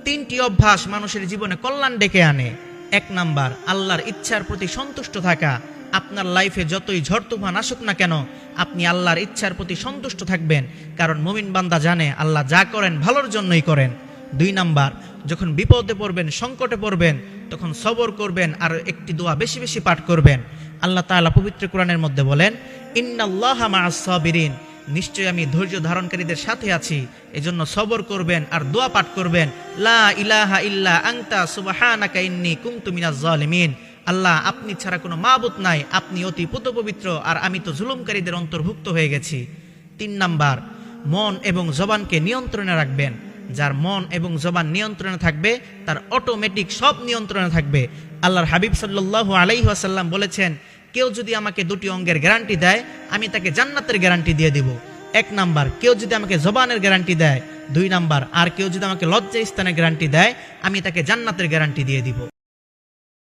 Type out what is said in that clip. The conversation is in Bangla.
তিনটি অভ্যাস মানুষের জীবনে কল্যাণ ডেকে আনে। 1 নাম্বার, আল্লাহর ইচ্ছার প্রতি সন্তুষ্ট থাকা। আপনার লাইফে যতই ঝড় তুফান আসুক না কেন, আপনি আল্লাহর ইচ্ছার প্রতি সন্তুষ্ট থাকবেন, কারণ মুমিন বান্দা জানে আল্লাহ যা করেন ভালোর জন্যই করেন। 2 নাম্বার, যখন বিপদে পড়বেন, সংকটে পড়বেন, তখন সবর করবেন আর একটি দোয়া বেশি বেশি পাঠ করবেন। আল্লাহ তাআলা পবিত্র কোরআনের মধ্যে বলেন, ইন্নাল্লাহা মাআস সাবিরিন, নিশ্চয়ই আমি ধৈর্য ধারণকারীদের সাথে আছি। এজন্য সবর করবেন আর দোয়া পাঠ করবেন, লা ইলাহা ইল্লা আনতা সুবহানাকা ইন্নী কুনতু মিনাজ জালিমিন। আল্লাহ, আপনি ছাড়া কোনো মাবুদ নাই, আপনি অতি পুত পবিত্র, আর আমি তো জুলুমকারীদের অন্তর্ভুক্ত হয়ে গেছি। 3 নাম্বার, মন এবং জবানকে নিয়ন্ত্রণে রাখবেন। যার মন এবং জবান নিয়ন্ত্রণে থাকবে, তার অটোমেটিক সব নিয়ন্ত্রণে থাকবে। আল্লাহর হাবিব সাল্লাল্লাহু আলাইহি ওয়াসাল্লাম বলেছেন, কেউ যদি আমাকে 2টি অঙ্গের গ্যারান্টি দেয়, আমি তাকে জান্নাতের গ্যারান্টি দিয়ে দিব। 1 নাম্বার, কেউ যদি আমাকে জবানের গ্যারান্টি দেয়। 2 নাম্বার, আর কেউ যদি আমাকে লজ্জা স্থানের গ্যারান্টি দেয়, আমি তাকে জান্নাতের গ্যারান্টি দিয়ে দিব।